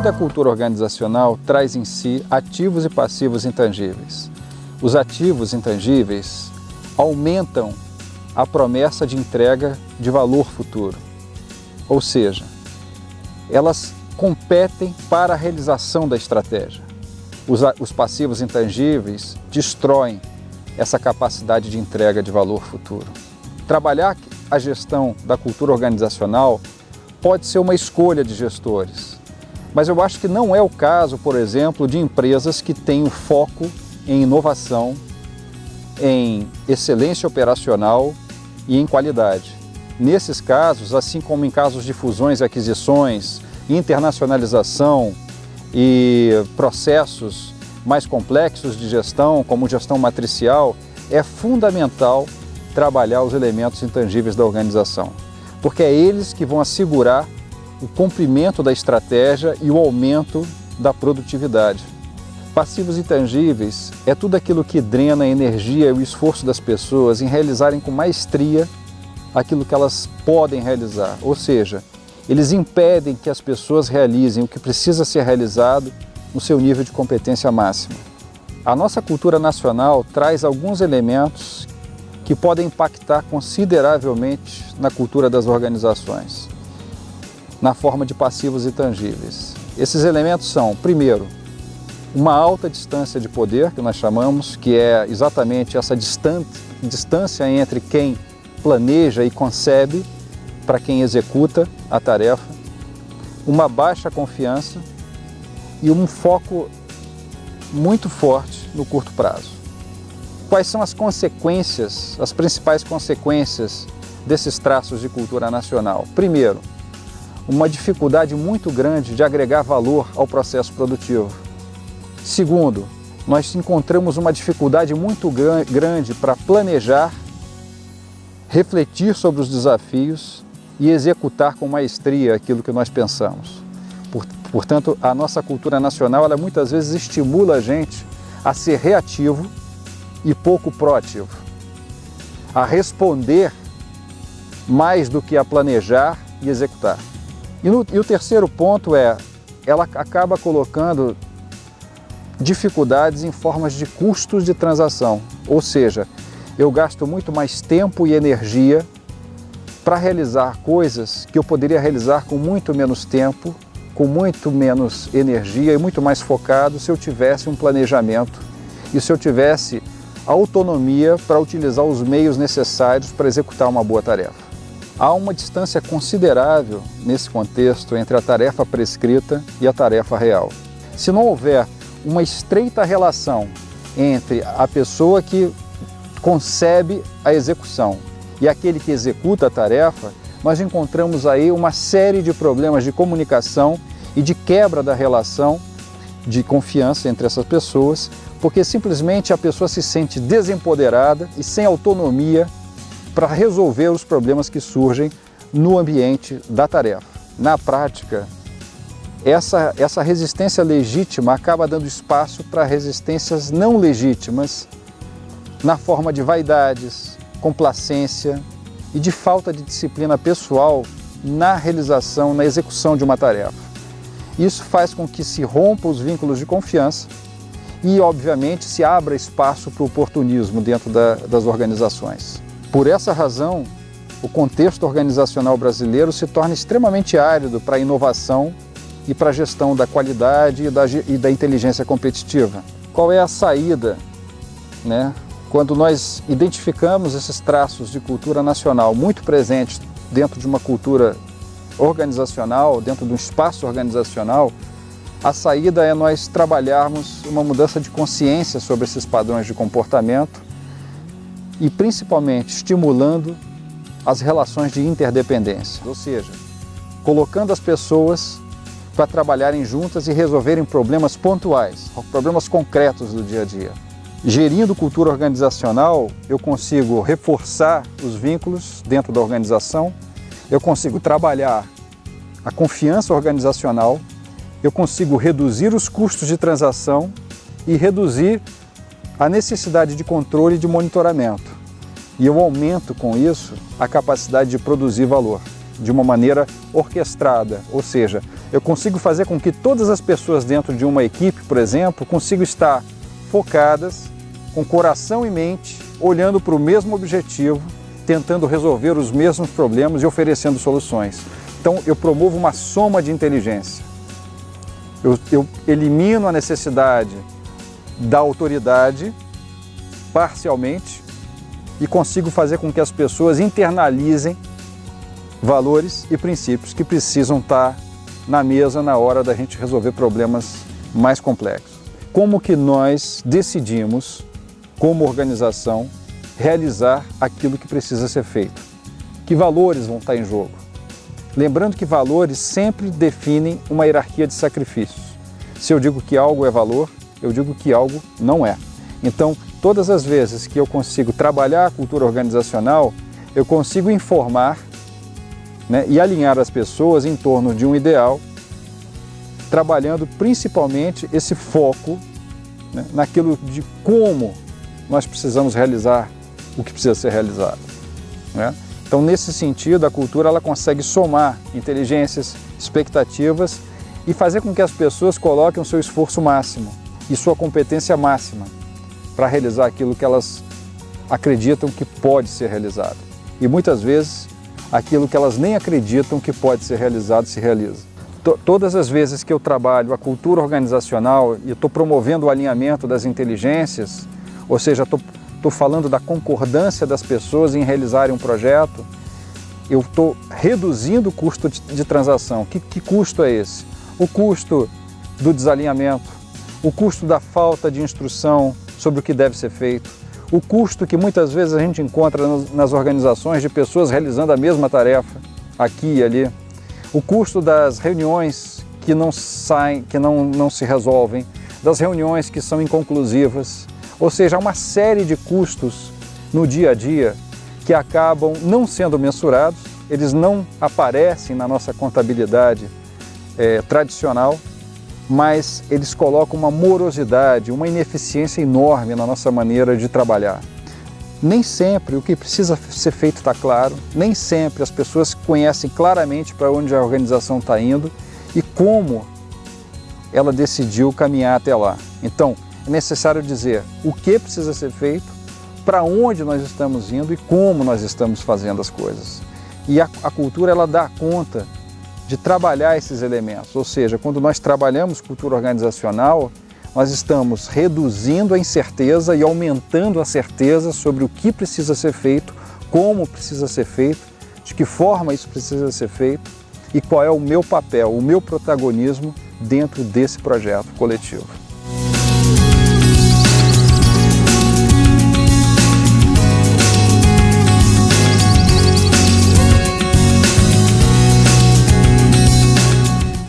Toda a cultura organizacional traz em si ativos e passivos intangíveis. Os ativos intangíveis aumentam a promessa de entrega de valor futuro. Ou seja, elas competem para a realização da estratégia. Os passivos intangíveis destroem essa capacidade de entrega de valor futuro. Trabalhar a gestão da cultura organizacional pode ser uma escolha de gestores, mas eu acho que não é o caso, por exemplo, de empresas que têm o foco em inovação, em excelência operacional e em qualidade. Nesses casos, assim como em casos de fusões e aquisições, internacionalização e processos mais complexos de gestão, como gestão matricial, é fundamental trabalhar os elementos intangíveis da organização, porque é eles que vão assegurar o cumprimento da estratégia e o aumento da produtividade. Passivos intangíveis é tudo aquilo que drena a energia e o esforço das pessoas em realizarem com maestria aquilo que elas podem realizar, ou seja, eles impedem que as pessoas realizem o que precisa ser realizado no seu nível de competência máxima. A nossa cultura nacional traz alguns elementos que podem impactar consideravelmente na cultura das organizações, na forma de passivos intangíveis. Esses elementos são, primeiro, uma alta distância de poder, que nós chamamos, que é exatamente essa distância entre quem planeja e concebe para quem executa a tarefa, uma baixa confiança e um foco muito forte no curto prazo. Quais são as consequências, as principais consequências desses traços de cultura nacional? Primeiro, uma dificuldade muito grande de agregar valor ao processo produtivo. Segundo, nós encontramos uma dificuldade muito grande para planejar, refletir sobre os desafios e executar com maestria aquilo que nós pensamos. Portanto, a nossa cultura nacional, ela muitas vezes estimula a gente a ser reativo e pouco proativo, a responder mais do que a planejar e executar. E o terceiro ponto é, ela acaba colocando dificuldades em formas de custos de transação, ou seja, eu gasto muito mais tempo e energia para realizar coisas que eu poderia realizar com muito menos tempo, com muito menos energia e muito mais focado se eu tivesse um planejamento e se eu tivesse autonomia para utilizar os meios necessários para executar uma boa tarefa. Há uma distância considerável nesse contexto entre a tarefa prescrita e a tarefa real. Se não houver uma estreita relação entre a pessoa que concebe a execução e aquele que executa a tarefa, nós encontramos aí uma série de problemas de comunicação e de quebra da relação de confiança entre essas pessoas, porque simplesmente a pessoa se sente desempoderada e sem autonomia para resolver os problemas que surgem no ambiente da tarefa. Na prática, essa resistência legítima acaba dando espaço para resistências não legítimas na forma de vaidades, complacência e de falta de disciplina pessoal na realização, na execução de uma tarefa. Isso faz com que se rompa os vínculos de confiança e, obviamente, se abra espaço para o oportunismo dentro das organizações. Por essa razão, o contexto organizacional brasileiro se torna extremamente árido para a inovação e para a gestão da qualidade e da inteligência competitiva. Qual é a saída, né? Quando nós identificamos esses traços de cultura nacional muito presentes dentro de uma cultura organizacional, dentro de um espaço organizacional, a saída é nós trabalharmos uma mudança de consciência sobre esses padrões de comportamento e principalmente estimulando as relações de interdependência, ou seja, colocando as pessoas para trabalharem juntas e resolverem problemas pontuais, problemas concretos do dia a dia. Gerindo cultura organizacional, eu consigo reforçar os vínculos dentro da organização, eu consigo trabalhar a confiança organizacional, eu consigo reduzir os custos de transação e reduzir a necessidade de controle e de monitoramento. E eu aumento com isso a capacidade de produzir valor. de uma maneira orquestrada, ou seja, eu consigo fazer com que todas as pessoas dentro de uma equipe, por exemplo, consigam estar focadas, com coração e mente, olhando para o mesmo objetivo, tentando resolver os mesmos problemas e oferecendo soluções. Então eu promovo uma soma de inteligência. Eu elimino a necessidade da autoridade parcialmente e consigo fazer com que as pessoas internalizem valores e princípios que precisam estar na mesa na hora da gente resolver problemas mais complexos. Como que nós decidimos, como organização, realizar aquilo que precisa ser feito? Que valores vão estar em jogo? Lembrando que valores sempre definem uma hierarquia de sacrifícios. Se eu digo que algo é valor, eu digo que algo não é. Então, todas as vezes que eu consigo trabalhar a cultura organizacional, eu consigo informar, né, e alinhar as pessoas em torno de um ideal, trabalhando principalmente esse foco, né, naquilo de como nós precisamos realizar o que precisa ser realizado, né? Então, nesse sentido, a cultura ela consegue somar inteligências, expectativas e fazer com que as pessoas coloquem o seu esforço máximo e sua competência máxima para realizar aquilo que elas acreditam que pode ser realizado. E muitas vezes, aquilo que elas nem acreditam que pode ser realizado, se realiza. Todas as vezes que eu trabalho a cultura organizacional e estou promovendo o alinhamento das inteligências, ou seja, estou falando da concordância das pessoas em realizarem um projeto, eu estou reduzindo o custo de transação. Que custo é esse? O custo do desalinhamento, o custo da falta de instrução sobre o que deve ser feito, o custo que muitas vezes a gente encontra nas organizações de pessoas realizando a mesma tarefa, aqui e ali, o custo das reuniões que não saem, que não se resolvem, das reuniões que são inconclusivas. Ou seja, há uma série de custos no dia a dia que acabam não sendo mensurados, eles não aparecem na nossa contabilidade tradicional, mas eles colocam uma morosidade, uma ineficiência enorme na nossa maneira de trabalhar. Nem sempre o que precisa ser feito está claro, nem sempre as pessoas conhecem claramente para onde a organização está indo e como ela decidiu caminhar até lá. Então, é necessário dizer o que precisa ser feito, para onde nós estamos indo e como nós estamos fazendo as coisas. E a cultura ela dá conta de trabalhar esses elementos, ou seja, quando nós trabalhamos cultura organizacional, nós estamos reduzindo a incerteza e aumentando a certeza sobre o que precisa ser feito, como precisa ser feito, de que forma isso precisa ser feito e qual é o meu papel, o meu protagonismo dentro desse projeto coletivo.